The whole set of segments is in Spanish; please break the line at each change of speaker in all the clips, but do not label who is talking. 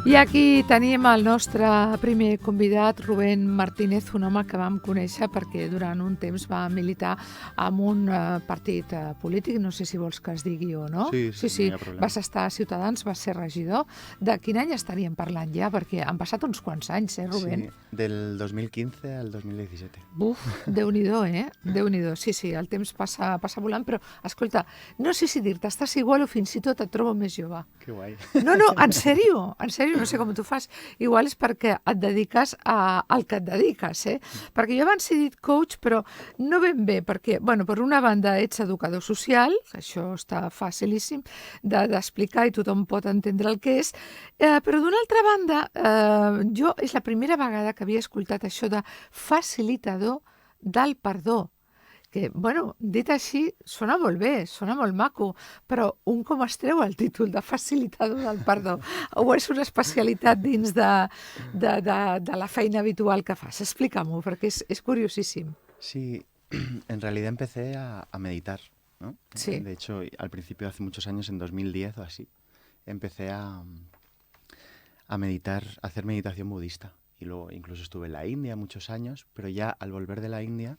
I aquí tenim el nostre primer convidat, Rubén Martínez, un home que vam conèixer perquè durant un temps va militar en un partit polític, no sé si vols que es digui o no.
Sí, no hi ha problema.
Vas estar a Ciutadans, vas ser regidor. De quin any estaríem parlant ja? Perquè han passat uns quants anys, Rubén?
Sí, del 2015 al 2017.
Buf, Déu-n'hi-do, Déu-n'hi-do. Sí, el temps passa volant, però, escolta, no sé si dir-te, estàs igual o fins i tot et trobo més jove.
Que guai.
No, en sèrio, no sé com tu fas. Igual és perquè et dediques al que et dediques, Perquè jo abans he dit coach, però no ben bé, perquè, bueno, per una banda ets educador social, que això està facilíssim d'explicar i tothom pot entendre el que és, però d'una altra banda, jo és la primera vegada que havia escoltat això de facilitador del perdó, que, bueno, dit així, sona molt bé, sona molt maco, però un com es treu el títol de facilitador del perdó? O és una especialitat dins de la feina habitual que fas? Explica-m'ho, perquè és curiosíssim.
Sí, en realidad empecé a meditar, ¿no?
Sí.
De hecho, al principio, hace muchos años, en 2010 o así, empecé a meditar, a hacer meditación budista. Y luego incluso estuve en la India muchos años, pero ya al volver de la India,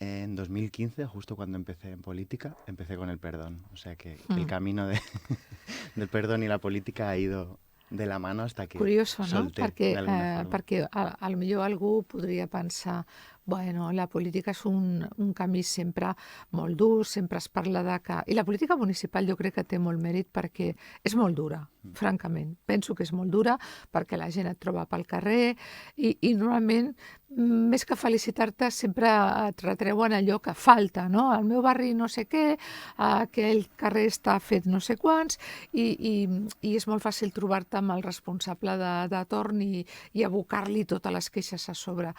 en 2015, justo cuando empecé en política, empecé con el perdón. O sea que el camino del perdón y la política ha ido de la mano hasta que solté, de alguna forma.
Perquè potser algú podria pensar bueno, la política és un camí sempre molt dur, sempre es parla de que... I la política municipal jo crec que té molt mèrit perquè és molt dura, francament. Penso que és molt dura perquè la gent et troba pel carrer i normalment, més que felicitar-te, sempre et retreuen allò que falta, no? Al meu barri no sé què, aquell carrer està fet no sé quants i és molt fàcil trobar-te amb el responsable de torn i abocar-li totes les queixes a sobre.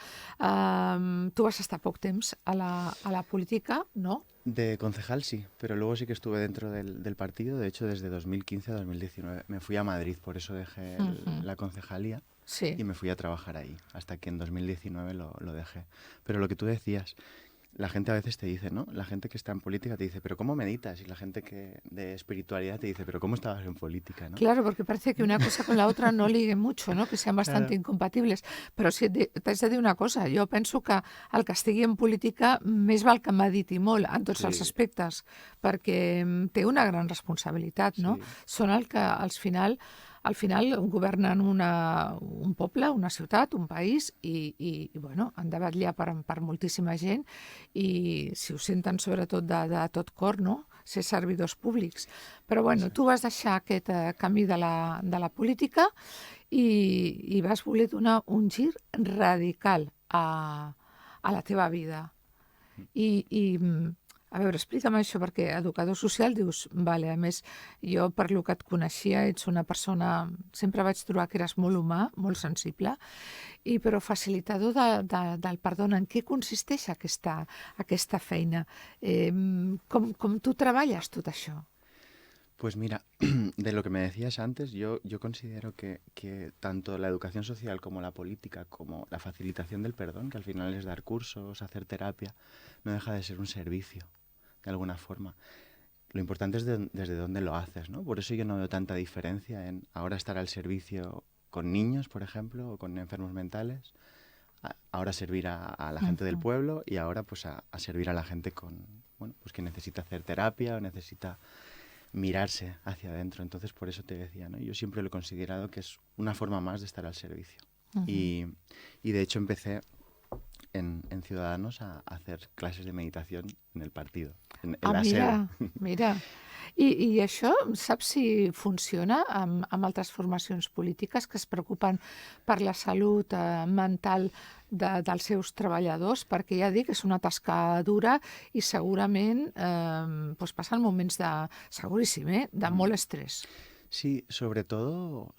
Tu vas estar poc temps a la política, ¿no?
De concejal sí, pero luego sí que estuve dentro del partido. De hecho, desde 2015 a 2019 me fui a Madrid, por eso dejé la concejalía y me fui a trabajar ahí, hasta que en 2019 lo dejé. Pero lo que tú decías, la gente a veces te dice, ¿no? La gente que está en política te dice, ¿pero cómo meditas? Y la gente que de espiritualidad te dice, ¿pero cómo estabas en política? ¿No?
Claro, porque parece que una cosa con la otra no ligue mucho, ¿no? Que sean bastante incompatibles. Però sí, t'haig de dir una cosa, jo penso que el que estigui en política més val que mediti molt en tots els aspectes, perquè té una gran responsabilitat, no? Són el que al final governen un poble, una ciutat, un país i bueno, han de vetllar per moltíssima gent i si ho senten sobretot de tot cor, no? Ser servidors públics. Però bueno, tu vas deixar aquest camí de la política i vas voler donar un gir radical a la teva vida. A veure, explica'm això, perquè educador social dius, vale, a més, jo per lo que et coneixia ets una persona, sempre vaig trobar que eres molt humà, molt sensible, però facilitador del perdó, en què consisteix aquesta feina? Com tu treballes tot això?
Pues mira, de lo que me decías antes, yo considero que tanto la educación social como la política, como la facilitación del perdón, que al final es dar cursos, hacer terapia, no deja de ser un servicio, de alguna forma. Lo importante es desde dónde lo haces, ¿no? Por eso yo no veo tanta diferencia en ahora estar al servicio con niños, por ejemplo, o con enfermos mentales, ahora servir a la gente del pueblo y ahora pues a servir a la gente pues que necesita hacer terapia o necesita mirarse hacia adentro. Entonces, por eso te decía, ¿no? Yo siempre lo he considerado que es una forma más de estar al servicio. Y de hecho empecé en Ciudadanos a hacer clases de meditación en el partido, en la sede.
Mira. I això, saps si funciona amb altres formacions polítiques que es preocupen per la salut mental dels seus treballadors? Perquè ja dic, és una tasca dura i segurament passen moments seguríssim, de molt estrès.
Sí, sobre todo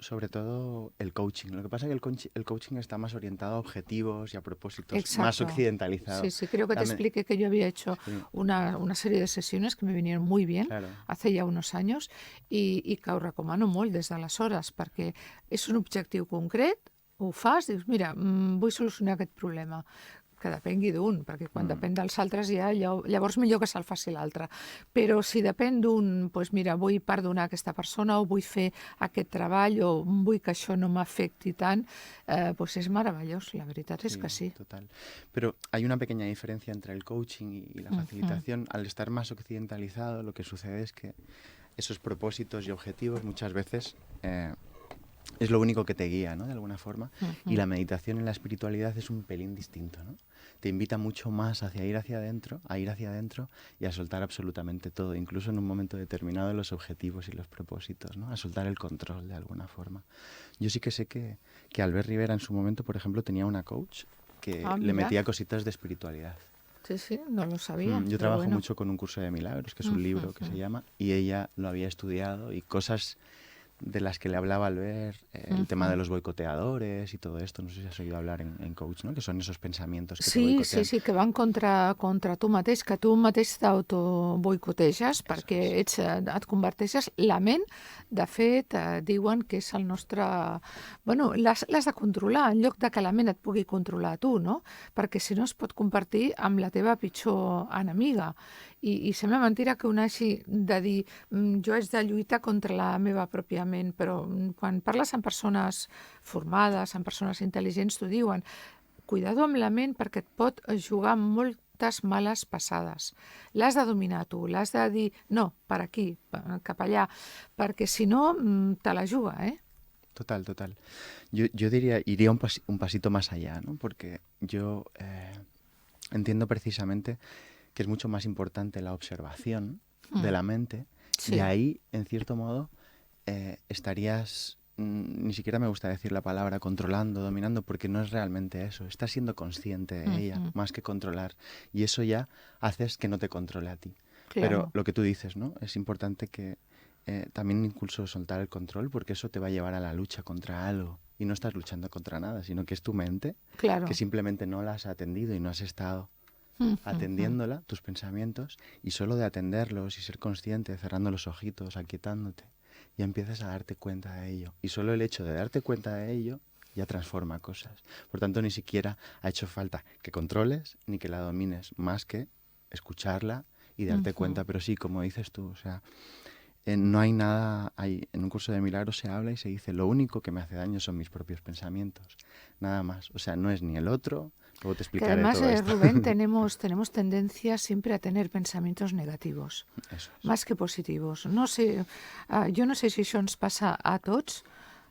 el coaching. Lo que pasa es que el coaching está más orientado a objetivos y a propósitos, más occidentalizado.
Sí, creo que te expliqué que yo había hecho una serie de sesiones que me vinieron muy bien hace ya unos años i que ho recomano molt des d'aleshores perquè és un objectiu concret, ho fas, dius, mira, vull solucionar aquest problema. que depengui d'un, perquè quan depèn dels altres ja llavors millor que se'l faci l'altre. Però si depèn d'un, doncs mira, vull perdonar aquesta persona o vull fer aquest treball o vull que això no m'afecti tant, doncs és meravellós, la veritat és que sí.
Total. Pero hay una pequeña diferencia entre el coaching y la facilitación. Al estar más occidentalizado, lo que sucede es que esos propósitos y objetivos muchas veces es lo único que te guía, ¿no? De alguna forma. Y la meditación en la espiritualidad es un pelín distinto, ¿no? Te invita mucho más a ir hacia adentro y a soltar absolutamente todo, incluso en un momento determinado los objetivos y los propósitos, ¿no? A soltar el control de alguna forma. Yo sí que sé que Albert Rivera en su momento, por ejemplo, tenía una coach que le metía cositas de espiritualidad.
Sí, no lo sabía.
Yo trabajo mucho con un curso de milagros, que es un libro que se llama, y ella lo había estudiado y cosas de las que le hablaba Albert, el tema de los boicoteadores y todo esto, no sé si has oído hablar en coach, ¿no? Que son esos pensamientos que te boicotean.
Sí, que van contra tu mateix, que tu mateix t'autoboicoteges perquè et converteixes la ment. De fet, diuen que és el nostre... Bueno, l'has de controlar, en lloc de que la ment et pugui controlar a tu, no? Perquè si no es pot convertir en la teva pitjor enemiga. I sembla mentira que un hagi de dir jo haig de lluitar contra la meva pròpia ment, però quan parles amb persones formades, amb persones intel·ligents, t'ho diuen. Cuidado amb la ment perquè et pot jugar moltes males passades. L'has de dominar tu, l'has de dir no, per aquí, cap allà, perquè si no te la juga,
Total. Yo diría, iría un pasito más allá, ¿no? Porque yo entiendo precisamente que es mucho más importante la observación de la mente, y ahí, en cierto modo, estarías, ni siquiera me gusta decir la palabra controlando, dominando, porque no es realmente eso, estás siendo consciente de ella, más que controlar, y eso ya haces que no te controle a ti. Claro. Pero lo que tú dices, ¿no? Es importante que también incluso soltar el control, porque eso te va a llevar a la lucha contra algo, y no estás luchando contra nada, sino que es tu mente, que simplemente no la has atendido y no has estado atendiéndola, tus pensamientos, y solo de atenderlos y ser consciente, cerrando los ojitos, aquietándote, ya empiezas a darte cuenta de ello. Y solo el hecho de darte cuenta de ello ya transforma cosas. Por tanto, ni siquiera ha hecho falta que controles ni que la domines, más que escucharla y darte cuenta. Pero sí, como dices tú, o sea, no hay nada, en un curso de milagros se habla y se dice, lo único que me hace daño son mis propios pensamientos, nada más. O sea, no es ni el otro. Luego te explicaré
que además,
todo esto.
Rubén, tenemos tendencia siempre a tener pensamientos negativos,
Eso es.
más que positivos. No sé, jo no sé si això ens passa a tots.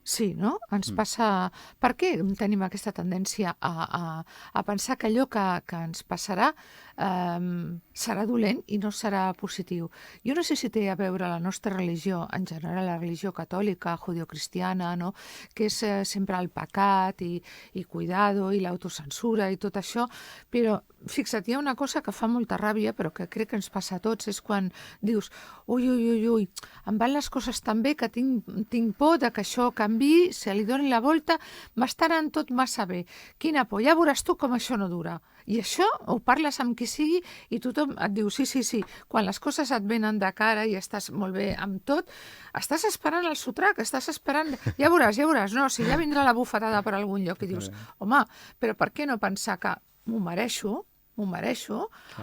Sí, no? Ens passa... Per què tenim aquesta tendència a pensar que allò que ens passarà serà dolent i no serà positiu? Jo no sé si té a veure la nostra religió, en general la religió catòlica, judeocristiana, no? Que és sempre el pecat i cuidado i l'autocensura i tot això, però fixa't, hi ha una cosa que fa molta ràbia, però que crec que ens passa a tots, és quan dius ui, em van les coses tan bé que tinc por de que això canvi, se li doni la volta, m'estaran tot massa bé. Quina por, ja veuràs tu com això no dura. I això ho parles amb qui sigui i tothom et diu sí. Quan les coses et venen de cara i estàs molt bé amb tot, estàs esperant el sotrac, estàs esperant... Ja veuràs, no, si ja vindrà la bufetada per algun lloc i dius, home, però per què no pensar que m'ho mereixo,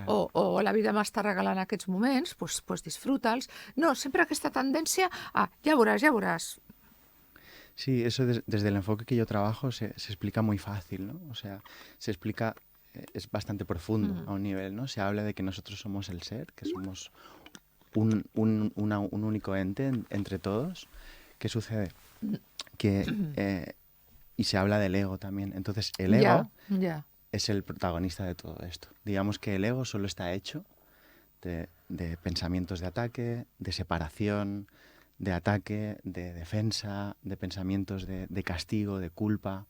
o la vida m'està regalant aquests moments, doncs disfruta'ls. No, sempre aquesta tendència a ja veuràs.
Sí, eso desde el enfoque que yo trabajo se explica muy fácil, ¿no? O sea, se explica, es bastante profundo a un nivel, ¿no? Se habla de que nosotros somos el ser, que somos un único ente entre todos. ¿Qué sucede? Que y se habla del ego también. Entonces, el ego es el protagonista de todo esto. Digamos que el ego solo está hecho de pensamientos de ataque, de separación, de ataque, de defensa, de pensamientos de castigo, de culpa.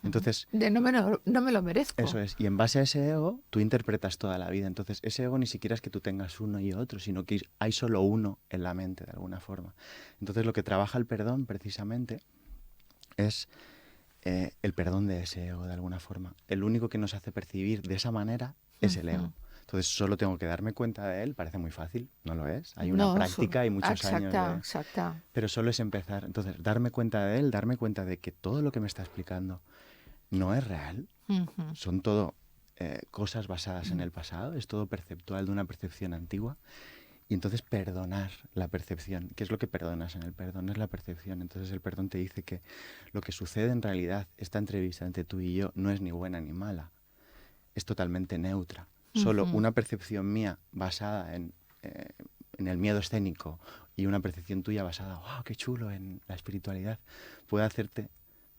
Entonces,
de no me lo merezco.
Eso es. Y en base a ese ego, tú interpretas toda la vida. Entonces, ese ego ni siquiera es que tú tengas uno y otro, sino que hay solo uno en la mente, de alguna forma. Entonces, lo que trabaja el perdón, precisamente, es el perdón de ese ego, de alguna forma. El único que nos hace percibir de esa manera es el ego. Entonces, solo tengo que darme cuenta de él. Parece muy fácil, no lo es. Hay una práctica y muchos años
Exacte.
Pero solo es empezar. Entonces, darme cuenta de él, darme cuenta de que todo lo que me está explicando no es real. Son todo cosas basadas en el pasado, es todo perceptual, de una percepción antigua. Y entonces perdonar la percepción. ¿Qué es lo que perdonas en el perdón? Es la percepción. Entonces el perdón te dice que lo que sucede en realidad, esta entrevista entre tú y yo, no es ni buena ni mala. Es totalmente neutra. Solo una percepción mía basada en el miedo escénico y una percepción tuya basada, ¡wow, qué chulo!, en la espiritualidad, puede hacerte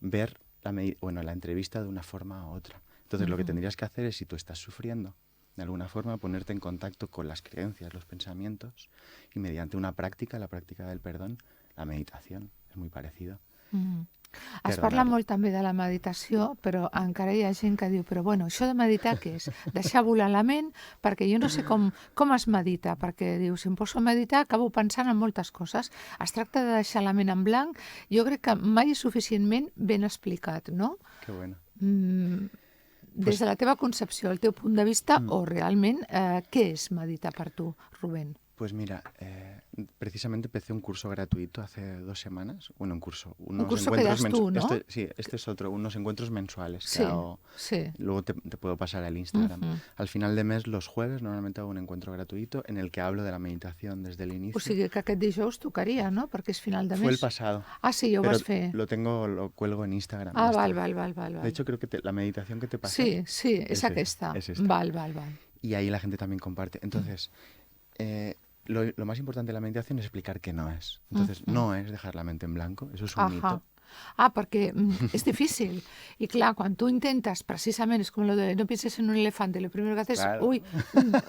ver la entrevista de una forma u otra. Entonces lo que tendrías que hacer es, si tú estás sufriendo, de alguna forma ponerte en contacto con las creencias, los pensamientos, y mediante una práctica, la práctica del perdón, la meditación, es muy parecido.
Es parla molt també de la meditació, però encara hi ha gent que diu, però bueno, això de meditar què és? Deixar volar la ment, perquè jo no sé com es medita, perquè diu, si em poso a meditar acabo pensant en moltes coses. Es tracta de deixar la ment en blanc. Jo crec que mai és suficientment ben explicat, no?
Que bueno.
Des de la teva concepció, el teu punt de vista, o realment, què és meditar per tu, Rubén?
Pues mira, precisamente empecé un curso gratuito hace 2 semanas. Bueno, un curso.
Un curso que das tú, ¿no?
Este es otro, unos encuentros mensuales que
Sí,
hago.
sí.
Luego te puedo pasar el Instagram. Al final de mes, los jueves, normalmente hago un encuentro gratuito en el que hablo de la meditación desde el inicio.
O sigui que aquest dijous tocaria, no? Perquè és final de mes.
Fue el pasado.
Ah, sí, ja ho vas fer.
Lo cuelgo en Instagram.
Ah, val.
De hecho, creo que la meditación que te pasé...
Sí, és aquesta.
Es esta.
Val.
Y ahí la gente también comparte. Entonces... Lo más importante de la meditación es explicar qué no es. Entonces, no es dejar la mente en blanco, eso es un mito.
Ah, perquè és difícil. I clar, quan tu intentes, precisament, és com lo de no pienses en un elefante, lo primero que haces,
claro.
Uy,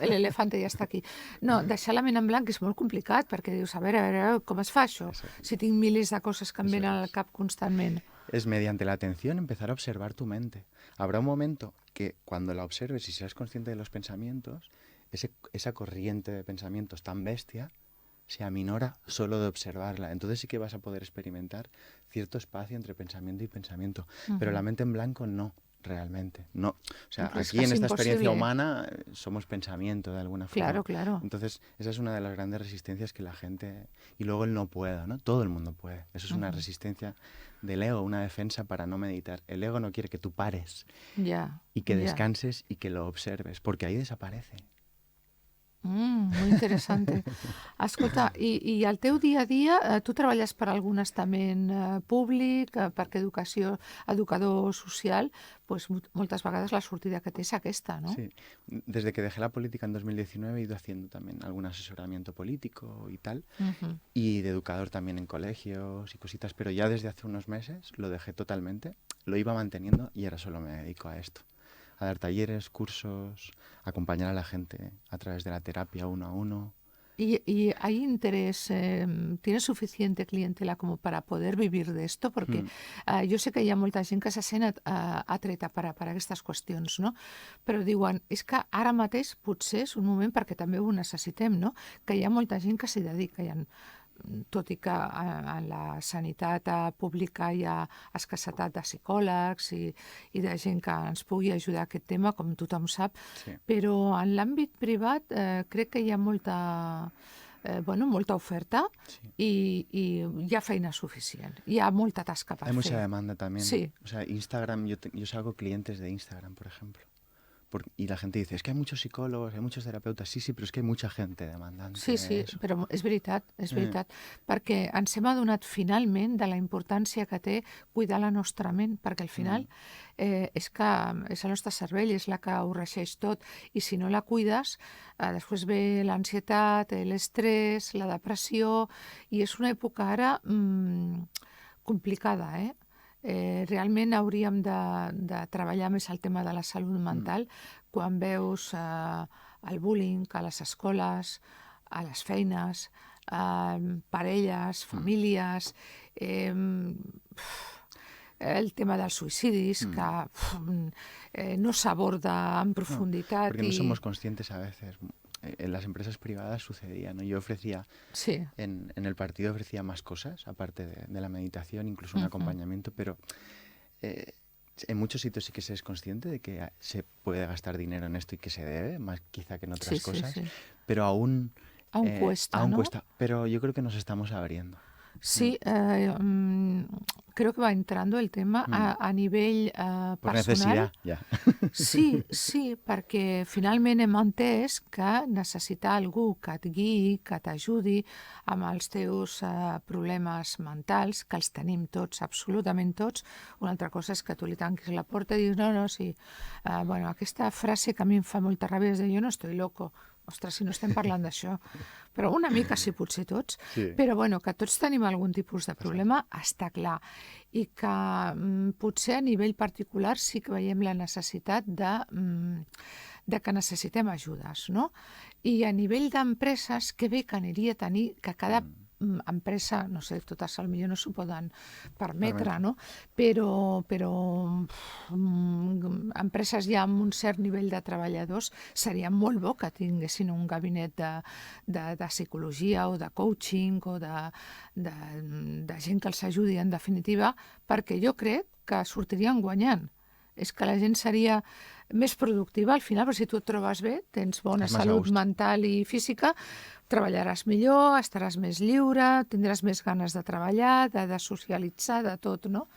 el elefante ja està aquí. No, deixar la ment en blanc és molt complicat, perquè dius, a veure, com es fa això?
Exacto.
Si tinc milers de coses que em venen al cap constantment.
Es mediante la atención empezar a observar tu mente. Habrá un momento que cuando la observes y seas consciente de los pensamientos, esa corriente de pensamientos tan bestia se aminora solo de observarla. Entonces sí que vas a poder experimentar cierto espacio entre pensamiento y pensamiento. Pero la mente en blanco no, realmente. No. O sea,
pues
aquí en esta experiencia humana somos pensamiento de alguna forma.
Claro.
Entonces esa es una de las grandes resistencias que la gente... Y luego el no puedo, ¿no? Todo el mundo puede. Eso es una resistencia del ego, una defensa para no meditar. El ego no quiere que tú pares y que descanses y que lo observes, porque ahí desaparece.
Molt interessant. Escolta, i al teu dia a dia, tu treballes per algun estament públic, perquè educador social, pues moltes vegades la sortida que té és aquesta, ¿no?
Sí, desde que dejé la política en 2019 he ido haciendo también algún asesoramiento político y tal, y de educador también en colegios y cositas, pero ya desde hace unos meses lo dejé totalmente, lo iba manteniendo y ahora solo me dedico a esto. A dar talleres, cursos, acompañar a la gente a través de la terapia 1 a 1.
¿Y hay interés, tienes suficiente clientela como para poder vivir de esto? Perquè jo sé que hi ha molta gent que se sent atreta per aquestes qüestions, no? Però diuen, és que ara mateix potser és un moment, perquè també ho necessitem, no? Que hi ha molta gent que s'hi dedica, tot i que en la sanitat pública hi ha escassetat de psicòlegs i de gent que ens pugui ajudar a aquest tema, com tothom sap, però en l'àmbit privat crec que hi ha molta oferta y hi ha feina suficient. Hi ha molta tasca per fer.
Hay mucha demanda también.
Sí.
O sea, Instagram, yo salgo clientes de Instagram, por ejemplo. Y la gente dice, es que hay muchos psicólogos, hay muchos terapeutas. Sí, pero es que hay mucha gente demandante.
Sí, però és veritat, perquè ens hem adonat finalment de la importància que té cuidar la nostra ment, perquè al final és el nostre cervell, és la que ho regeix tot, i si no la cuides, després ve l'ansietat, l'estrès, la depressió, i és una època ara complicada, realment hauríem de treballar més el tema de la salut mental quan veus el bullying a les escoles, a les feines, parelles, famílies, el tema dels suïcidis, que no s'aborda en profunditat.
Porque no somos conscientes a veces. En las empresas privadas sucedía, ¿no? Yo ofrecía, en el partido ofrecía más cosas, aparte de la meditación, incluso un acompañamiento, pero en muchos sitios sí que se es consciente de que se puede gastar dinero en esto y que se debe, más quizá que en otras cosas, pero aún cuesta, ¿no? Pero yo creo que nos estamos abriendo.
Sí, creo que va entrando el tema a nivell
Per
personal.
necessitat, ja.
Sí, perquè finalment hem entès que necessitar algú que et guiï, que t'ajudi amb els teus problemes mentals, que els tenim tots, absolutament tots. Una altra cosa és que tu li tanquis la porta i dius, no, sí. Bueno, aquesta frase que a mi em fa molta ràbia és de jo no estoy loco. Ostres, si no estem parlant d'això. Però una mica sí, potser tots.
Sí.
Però bueno, que tots tenim algun tipus de problema, està clar. I que potser a nivell particular sí que veiem la necessitat de que necessitem ajudes, no? I a nivell d'empreses, que bé que aniria a tenir que cada empresa, no sé, totes potser no s'ho poden permetre, no? Però empreses ja amb un cert nivell de treballadors seria molt bo que tinguessin un gabinet de psicologia o de coaching o de gent que els ajudi en definitiva, perquè jo crec que sortirien guanyant. És que la gent seria més productiva al final, però si tu et trobes bé, tens bona salut mental i física, treballaràs millor, estaràs més lliure, tindràs més ganes de treballar, de socialitzar, de tot, no?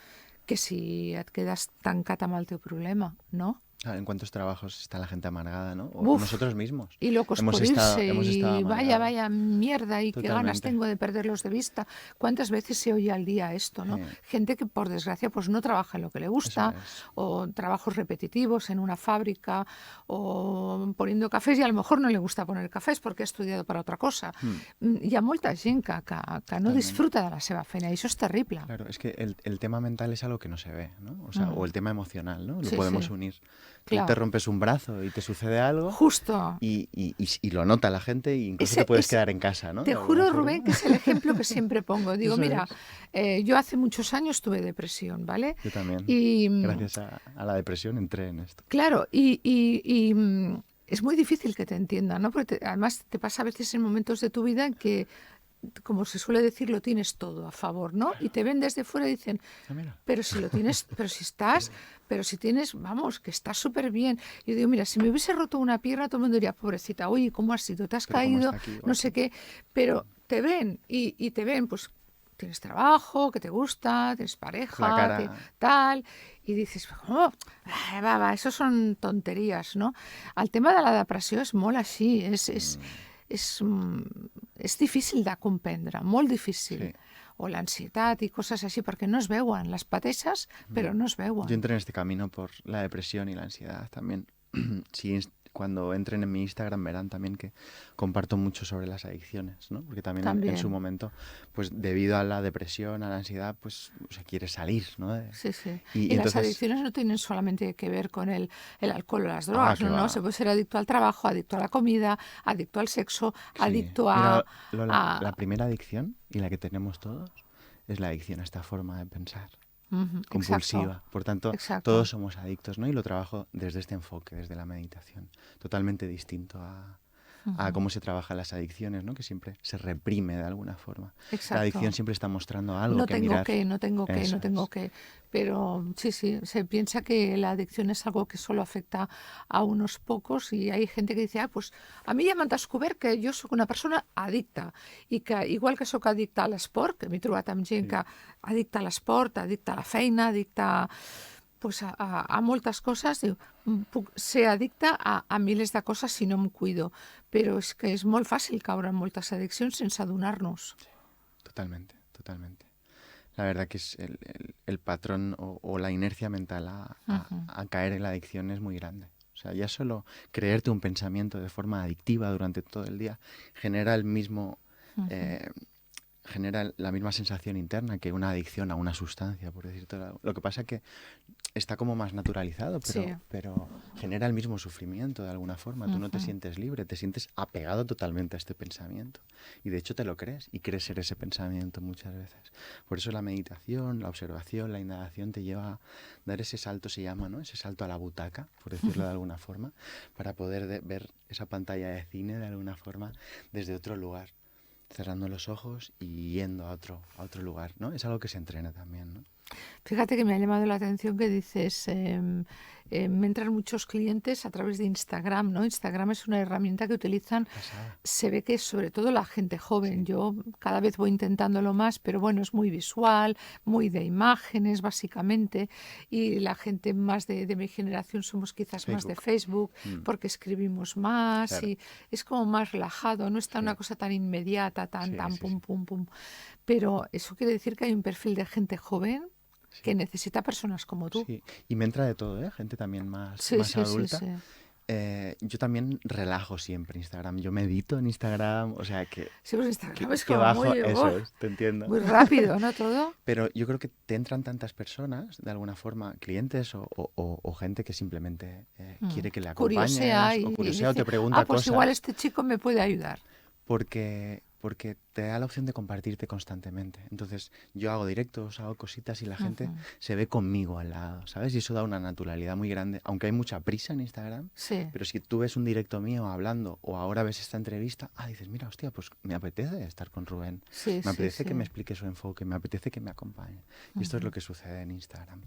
Que si et quedes tancat amb el teu problema, no?
En cuántos trabajos está la gente amargada, ¿no? O
Uf,
nosotros mismos.
Y locos
hemos
por
estado
irse, y vaya mierda, y
Totalmente.
qué ganas tengo de perderlos de vista. ¿Cuántas veces se oye al día esto, no? Gente que, por desgracia, pues no trabaja en lo que le gusta, o trabajos repetitivos en una fábrica, o poniendo cafés, y a lo mejor no le gusta poner cafés porque ha estudiado para otra cosa. Hi ha molta gent que no disfruta de la seva feina, y eso es terrible.
Claro, es que el tema mental es algo que no se ve, ¿no? O sea, o el tema emocional, ¿no? Lo podemos unir.
Claro.
Tú te rompes un brazo y te sucede algo.
Justo.
Y lo nota la gente y incluso te puedes quedar en casa, ¿no?
Te juro, Rubén, que es el ejemplo que siempre pongo. Digo, mira, yo hace muchos años tuve depresión, ¿vale?
Yo también.
Y,
gracias a la depresión entré en esto.
Claro, y es muy difícil que te entiendan, ¿no? Porque además te pasa a veces en momentos de tu vida en que, como se suele decir, lo tienes todo a favor, ¿no? Y te ven desde fuera y dicen, pero si lo tienes, pero si tienes, vamos, que estás súper bien. Yo digo, mira, si me hubiese roto una pierna, todo el mundo diría, pobrecita, oye, ¿cómo has sido? ¿Te has caído?
Aquí,
no sé qué. Pero te ven y te ven, pues, tienes trabajo, que te gusta, tienes pareja, tal, y dices, oh, va, eso son tonterías, no? El tema de la depressió és molt així, és difícil de comprendre, molt difícil. Sí. O l'ansietat y cosas así, porque no es veuen, las pateixes, pero no es veuen.
Yo entré en este camino por la depresión y la ansiedad también. Sí, cuando entren en mi Instagram verán también que comparto mucho sobre las adicciones, ¿no? Porque también. En su momento, pues debido a la depresión, a la ansiedad, pues se quiere salir, ¿no?
Sí. Y entonces, las adicciones no tienen solamente que ver con el alcohol o las drogas, ¿no? Se puede ser adicto al trabajo, adicto a la comida, adicto al sexo, adicto a...
Mira, la primera adicción, y la que tenemos todos, es la adicción a esta forma de pensar. Compulsiva.
Exacto.
Por tanto, todos somos adictos, ¿no? Y lo trabajo desde este enfoque, desde la meditación. Totalmente distinto a cómo se trabajan las adicciones, ¿no? Que siempre se reprime de alguna forma.
Exacto.
La adicción siempre está mostrando algo
no
que
tengo
mirar.
No tengo que. Pero sí, se piensa que la adicción es algo que solo afecta a unos pocos y hay gente que dice, pues a mi ja m'han descobert que jo sóc una persona addicta i que igual que sóc addicta a l'esport, que m'he trobat amb gent que addicta a l'esport, addicta a la feina, addicta pues a moltes coses, diu, puc ser addicta a milers de coses si no em cuido, però és que és molt fàcil caure en moltes addiccions sense adonar-nos.
Sí, totalmente. La verdad que es el patrón o la inercia mental a caer en la adicción es muy grande. O sea, ya solo creerte un pensamiento de forma adictiva durante todo el día genera el mismo... genera la misma sensación interna que una adicción a una sustancia, por decirte algo. Lo que pasa es que está como más naturalizado, pero genera el mismo sufrimiento de alguna forma. Tú no te sientes libre, te sientes apegado totalmente a este pensamiento. Y de hecho te lo crees y crees ser ese pensamiento muchas veces. Por eso la meditación, la observación, la indagación te lleva a dar ese salto, se llama, ¿no? Ese salto a la butaca, por decirlo de alguna forma, para poder ver esa pantalla de cine de alguna forma desde otro lugar, cerrando los ojos y yendo a otro lugar, ¿no? Es algo que se entrena también, ¿no?
Fíjate que me ha llamado la atención que dices me entran muchos clientes a través de Instagram, ¿no? Instagram es una herramienta que utilizan,
Pasada.
se ve que sobre todo la gente joven.
Sí.
Yo cada vez voy intentándolo más, pero bueno, es muy visual, muy de imágenes básicamente, y la gente más de mi generación somos quizás más de
Facebook.
Facebook porque escribimos más
Claro.
y es como más relajado, no está una
Sí.
cosa tan inmediata, tan
Sí, sí,
pum,
sí.
pum, pum. Pero eso quiere decir que hay un perfil de gente joven que
Sí.
necesita personas como tú.
Sí. Y me entra de todo, ¿eh? Gente también
Sí,
más
sí, sí,
adulta.
sí.
Yo también relajo siempre Instagram. Yo medito en Instagram, o sea
Sí, pues Instagram es
que
como
bajo,
muy,
eso es, te entiendo.
muy rápido, ¿no? Todo.
Pero yo creo que te entran tantas personas, de alguna forma, clientes o gente que simplemente quiere que le
Curiosea
acompañes o
y
curiosea o te
dice, ah,
pregunta
pues igual
cosas.
este chico me puede ayudar.
Porque te da la opción de compartirte constantemente. Entonces, yo hago directos, hago cositas y la gente
Ujú.
se ve conmigo al lado, ¿sabes? Y eso da una naturalidad muy grande, aunque hay mucha prisa en Instagram,
Sí.
pero si tú ves un directo mío hablando o ahora ves esta entrevista, dices, mira, hostia, pues me apetece estar con Rubén,
Sí,
me
sí,
apetece que me
sí.
explique su enfoque, me apetece que me acompañe. Y esto es lo
Ujú.
que sucede en Instagram.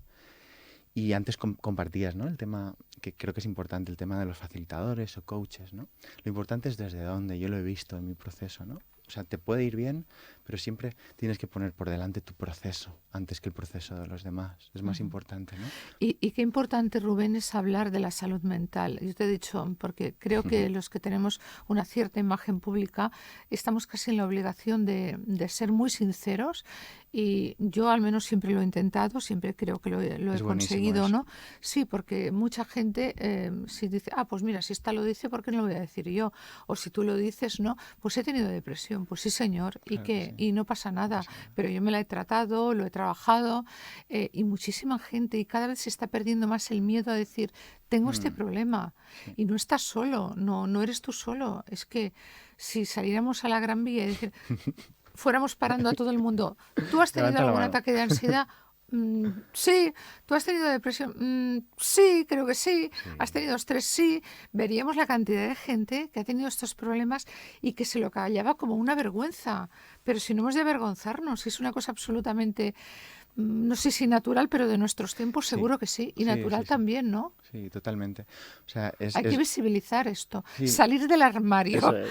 Y antes compartías, ¿no? El tema, que creo que es importante, el tema de los facilitadores o coaches, ¿no? Lo importante es desde dónde, yo lo he visto en mi proceso, ¿no? O sea, te puede ir bien, pero siempre tienes que poner por delante tu proceso antes que el proceso de los demás. Es más
Ujú.
importante, ¿no?
Y qué importante, Rubén, es hablar de la salud mental. Yo te he dicho, porque creo que los que tenemos una cierta imagen pública estamos casi en la obligación de ser muy sinceros y yo al menos siempre lo he intentado, siempre creo que lo he
Es buenísimo
conseguido,
eso.
¿no? Sí, porque mucha gente si dice, ah, pues mira, si esta lo dice, ¿por qué no lo voy a decir yo? O si tú lo dices, no, pues he tenido depresión, pues sí, señor, ¿y
Claro que
qué?
sí,
Y no pasa
no
nada,
pasa nada.
pero yo me la he tratado, lo he trabajado y muchísima gente, y cada vez se está perdiendo más el miedo a decir, tengo este
Mm,
problema,
sí.
y no estás solo, no eres tú solo. Es que si saliéramos a la Gran Vía y decir, fuéramos parando a todo el mundo, ¿tú has tenido
Levanta la
algún
mano.
ataque de ansiedad? Sí. ¿Tú has tenido depresión? Sí, creo que sí. ¿Has
Sí,
tenido estrés? Sí. Veríamos la cantidad de gente que ha tenido estos problemas y que se lo callaba como una vergüenza. Pero si no hemos de avergonzarnos, es una cosa absolutamente, no sé si natural, pero de nuestros tiempos
sí,
seguro que sí. Y
sí, sí,
natural
sí.
también, ¿no?
Sí, totalmente. O sea,
Hay que visibilizar esto,
sí,
salir del armario
eso es.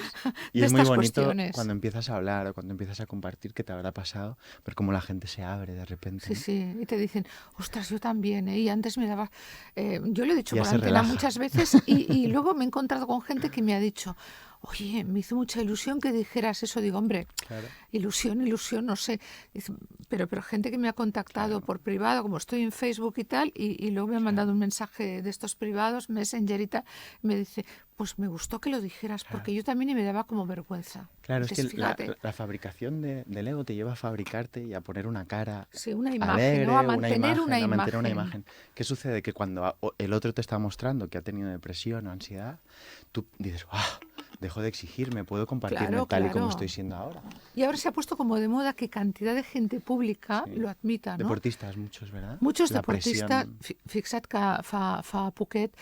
Y
de
es muy
estas
bonito
cuestiones.
cuando empiezas a hablar o cuando empiezas a compartir qué te habrá pasado, ver cómo la gente se abre de repente,
Sí,
¿no?
sí, y te dicen, ostras, yo también, ¿eh? Y antes me daba... yo lo he
Y
dicho
ya
por
se
antena
relaja.
muchas veces y luego me he encontrado con gente que me ha dicho, oye, me hizo mucha ilusión que dijeras eso. Digo, hombre,
Claro,
ilusión, no sé. Dice, pero gente que me ha contactado
claro,
por privado, como estoy en Facebook y tal, y luego me ha
claro,
mandado un mensaje de estos privados, Messenger y tal, me dice, pues me gustó que lo dijeras,
claro.
porque yo también y me daba como vergüenza.
Claro, es
Dices,
que
fíjate,
la fabricación del ego te lleva a fabricarte y a poner una cara
sí, una imagen, ¿no? A
alegre,
mantener una
a mantener una
imagen.
imagen. ¿Qué sucede? Que cuando el otro te está mostrando que ha tenido depresión o ansiedad, tú dices, ¡ah! Dejo de exigirme, puedo compartirme
Claro,
tal y como estoy
claro.
siendo ahora.
Y ahora se ha puesto como de moda que cantidad de gente pública
Sí.
lo admita, no?
Deportistas muchos, ¿verdad?
Muchos
La
deportistes,
presión.
fixa't que fa poquet,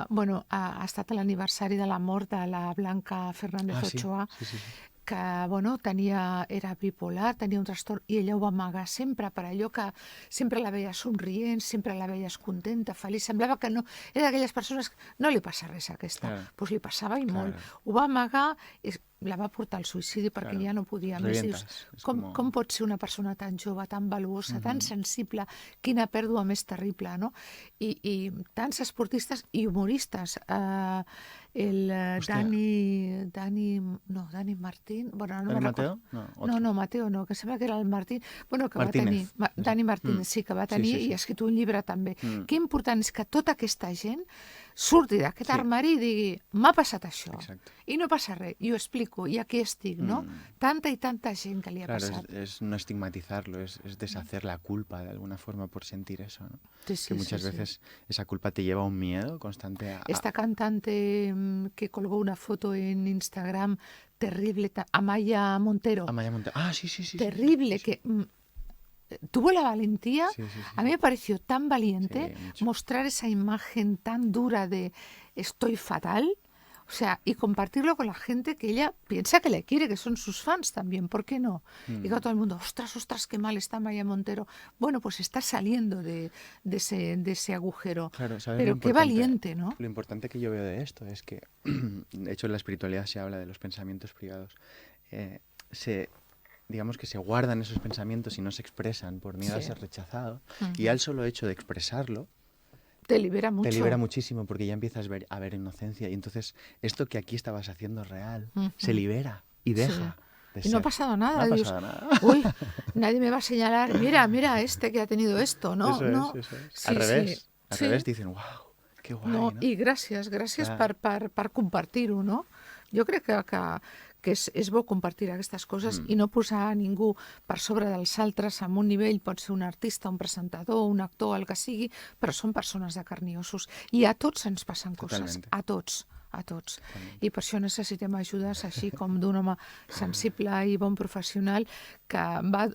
bueno, ha estat l'aniversari de la mort de la Blanca Fernández
Sí,
Ochoa,
sí, sí, sí.
que bueno, era bipolar, tenia un trastorn i ella ho va amagar sempre per allò que sempre la veies somrient, sempre la veies contenta, feliç, semblava que no, era d'aquelles persones que no li passa res a aquesta,
Claro,
doncs li passava i molt.
claro,
Ho va amagar i la va portar al suïcidi perquè
claro.
ja no podia més. Dius,
Revientas. Es
com
como...
pot ser una persona tan jove, tan valuosa, tan
Ujú.
sensible, quina pèrdua més terrible, no? I tants esportistes i humoristes,
Hostia,
Dani Martín, bueno, no
¿el
me recordo.
Mateo? No,
No,
otro.
no, Mateo no, que sembla que era el Martín. Bueno, que va tenir...
Martínez. Ese.
Dani Martínez, sí, que va
Sí,
tenir
sí,
i
sí.
ha escrit un llibre també.
Mm,
Que important és que tota aquesta gent surti d'aquest
sí,
armari i digui, m'ha passat això.
exacto.
I no passa res, i ho explico, i aquí estic, no?
Mm.
Tanta i tanta gent que li ha
Claro,
passat.
es no estigmatizarlo, es deshacer la culpa de alguna forma por sentir eso, ¿no?
Sí,
Que
sí, sí,
muchas
sí.
veces esa culpa te lleva a un miedo constante
Esta cantante que colgó una foto en Instagram terrible, Amaya Montero,
a Maya Monte. Sí, sí, sí, sí, sí,
terrible,
sí, sí.
que tuvo la valentía,
Sí, sí, sí,
a mí
sí.
me pareció tan valiente
Sí, mucho.
mostrar esa imagen tan dura de estoy fatal. O sea, y compartirlo con la gente que ella piensa que le quiere, que son sus fans también, ¿por qué no? Y que todo el mundo, ostras, qué mal está Maya Montero. Bueno, pues está saliendo de ese agujero.
Claro, ¿sabes
Pero qué valiente, ¿no?
lo importante que yo veo de esto es que, de hecho, en la espiritualidad se habla de los pensamientos privados. Eh, se, digamos que se guardan esos pensamientos y no se expresan por miedo a
Sí.
ser rechazado. Y al solo hecho de expresarlo,
Te libera
te libera
mucho.
muchísimo porque ya empiezas a ver inocencia. Y entonces, esto que aquí estabas haciendo real, se
Ujú.
libera y
Sí.
deja de
Y no ha
ser.
pasado
No
nada.
ha
Dios,
pasado nada.
uy, nadie me va a señalar, mira este que ha tenido esto. No,
Eso es,
no.
eso es.
Sí, sí,
Al
sí.
revés dicen, wow, qué guay,
No,
¿no?
i gràcies
Clar.
per compartir-ho, no? Jo crec que és bo compartir aquestes coses
Mm,
i no posar a ningú per sobre dels altres en un nivell, pot ser un artista, un presentador, un actor, el que sigui, però són persones de carn i ossos. I a tots ens passen coses,
totalmente,
a tots, a tots.
totalmente.
I per això necessitem ajudes així com d'un home sensible i bon professional que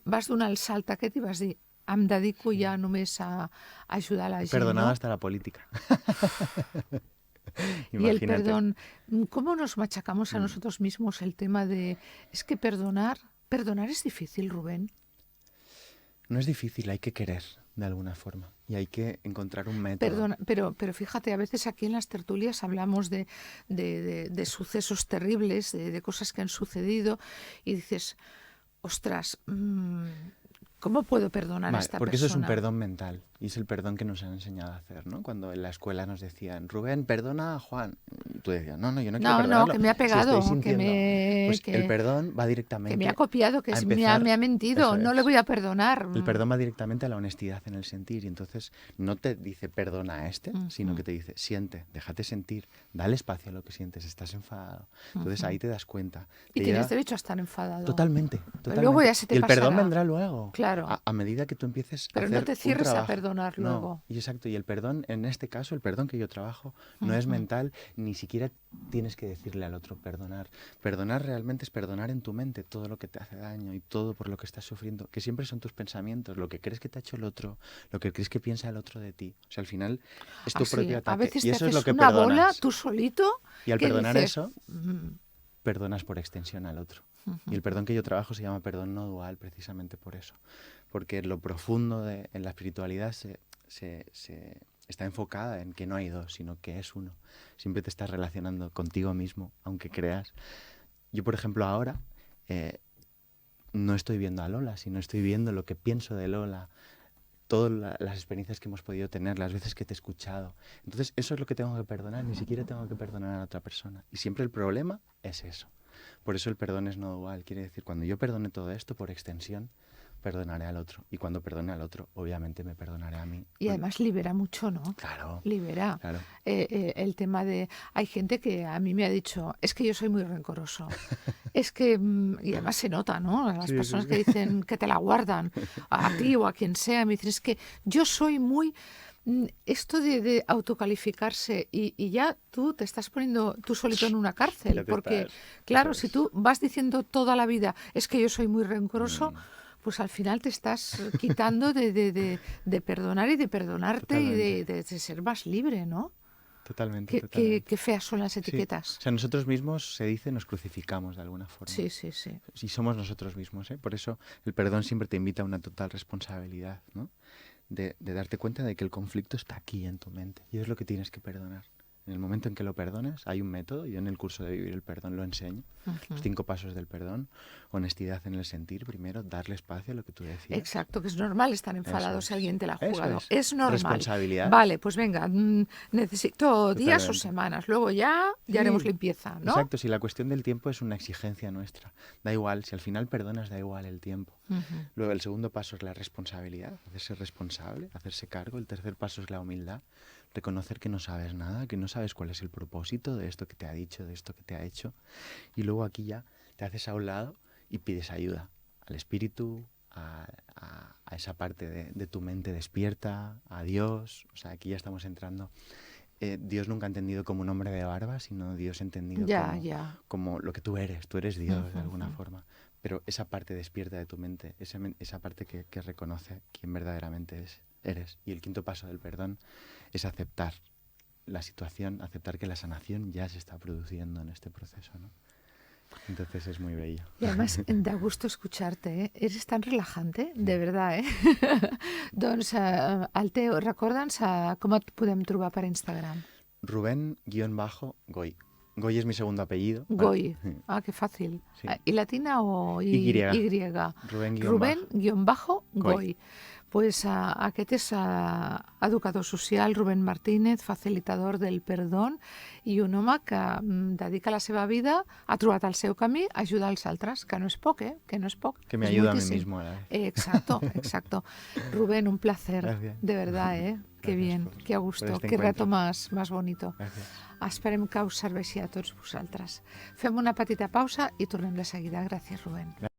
vas donar el salt aquest i vas dir em dedico ja només a ajudar la
He
gent,
perdonado
no?
hasta la política.
Y el
Imagínate.
perdón, ¿cómo nos machacamos a
Mm.
nosotros mismos el tema de, es que perdonar es difícil, Rubén?
No es difícil, hay que querer de alguna forma y hay que encontrar un método.
Perdona, pero fíjate, a veces aquí en las tertulias hablamos de sucesos terribles, de cosas que han sucedido y dices, ostras, ¿cómo puedo perdonar a
Vale,
esta
porque eso es un
persona?
perdón mental y es el perdón que nos han enseñado a hacer, ¿no? Cuando en la escuela nos decían, Rubén, perdona a Juan. Y tú decías, no, yo no quiero
No,
perdonarlo.
que me ha
Si estoy
pegado,
sintiendo, pues el perdón va
que me ha
directamente
copiado,
a
me
empezar.
ha mentido,
Eso
no le
es.
voy a perdonar.
El perdón va directamente a la honestidad en el sentir y entonces no te dice perdona a este, sino que
Ujú,
te dice siente, déjate sentir, dale espacio a lo que sientes, estás enfadado. Entonces ahí
ujú.
te das cuenta,
Y
te
tienes
llega
derecho a estar enfadado.
totalmente,
Pero luego
totalmente.
ya se
Y
te
el perdón
pasará.
vendrá luego,
Claro,
a medida que tú empieces a
pero no
hacer
te
un
cierres a
trabajo.
perdonar
No,
luego.
y exacto, y el perdón, en este caso, el perdón que yo trabajo, no es
Ujú.
mental, ni siquiera tienes que decirle al otro perdonar. Perdonar realmente es perdonar en tu mente todo lo que te hace daño y todo por lo que estás sufriendo, que siempre son tus pensamientos, lo que crees que te ha hecho el otro, lo que crees que piensa el otro de ti. O sea, al final es tu
Así,
propio
a
ataque
veces
y
te
eso es lo
haces
que
una bola
perdonas.
tú solito
Y al
que
perdonar
dices,
eso, perdonas por extensión al otro. Y el perdón que yo trabajo se llama perdón no dual precisamente por eso. Porque en lo profundo en la espiritualidad está enfocada en que no hay dos, sino que es uno. Siempre te estás relacionando contigo mismo, aunque creas. Yo, por ejemplo, ahora no estoy viendo a Lola, sino estoy viendo lo que pienso de Lola, todas las experiencias que hemos podido tener, las veces que te he escuchado. Entonces, eso es lo que tengo que perdonar, ni siquiera tengo que perdonar a la otra persona. Y siempre el problema es eso. Por eso el perdón es no dual. Quiere decir, cuando yo perdone todo esto, por extensión, perdonaré al otro. Y cuando perdone al otro, obviamente me perdonaré a mí.
y además libera mucho, ¿no?
Claro,
Libera.
claro.
El tema de... Hay gente que a mí me ha dicho, es que yo soy muy rencoroso. Es que, y además se nota, ¿no? A las
Sí, sí,
personas que
sí.
dicen que te la guardan, a ti o a quien sea, me dicen, es que yo soy muy... Esto de autocalificarse y ya tú te estás poniendo tú solito en una cárcel,
Ya te
porque,
estás. Eso
claro, si
es.
tú vas diciendo toda la vida, es que yo soy muy rencoroso,
Mm,
pues al final te estás quitando de perdonar y de perdonarte y
totalmente.
de ser más libre, ¿no?
Totalmente, totalmente.
Qué feas son las
Sí.
etiquetas.
O sea, nosotros mismos, se dice, nos crucificamos de alguna forma.
Sí, sí, sí.
Si somos nosotros mismos, ¿eh? Por eso el perdón siempre te invita a una total responsabilidad, ¿no? De darte cuenta de que el conflicto está aquí en tu mente y es lo que tienes que perdonar. En el momento en que lo perdones, hay un método, yo en el curso de Vivir el Perdón lo enseño, los 5 pasos del perdón, honestidad en el sentir, primero, darle espacio a lo que tú decías.
Exacto, que es normal estar
Eso
enfadado si alguien te la ha
eso
jugado.
es.
Es normal.
Responsabilidad,
Vale, pues venga, necesito días o
totalmente.
semanas, luego ya haremos
Sí,
limpieza, ¿no?
exacto, si la cuestión del tiempo es una exigencia nuestra, da igual, si al final perdonas, da igual el tiempo.
Ujú.
Luego el segundo paso es la responsabilidad, hacerse responsable, hacerse cargo. El tercer paso es la humildad, reconocer que no sabes nada, que no sabes cuál es el propósito de esto que te ha dicho, de esto que te ha hecho. Y luego aquí ya te haces a un lado y pides ayuda al espíritu, a esa parte de tu mente despierta, a Dios. O sea, aquí ya estamos entrando. Dios nunca entendido como un hombre de barba, sino Dios entendido
Ya, ya.
como lo que tú eres Dios de
Ujú,
alguna
ujú.
forma. Pero esa parte despierta de tu mente, esa parte que reconoce quién verdaderamente eres. Y el quinto paso del perdón es aceptar la situación, aceptar que la sanación ya se está produciendo en este proceso, ¿no? Entonces es muy bello.
Y además da gusto escucharte, ¿eh? Eres tan relajante, de verdad, eh? Doncs, Alteo, recorda'ns com et podem trobar per Instagram.
Rubén-Goy. Goy es mi segundo apellido.
Goy. Ah, qué fácil.
Sí.
¿Y latina o
Y.
Y?
Rubén-Goy.
Rubén-Goy. Pues aquest és educador social, Rubén Martínez, facilitador del perdó i un home que dedica la seva vida, ha trobat el seu camí, a ajudar els altres, que no és poc, que no és poc.
Que me
és
ayuda
moltíssim.
a mí mismo a la vez.
Exacto. Rubén, un placer,
Gracias.
de verdad, Qué bien, qué a gusto,
este
qué rato
encuentro.
más bonito.
Gracias.
Esperem que us serveixi a tots vosaltres. Fem una petita pausa i tornem de seguida. Gràcies, Rubén.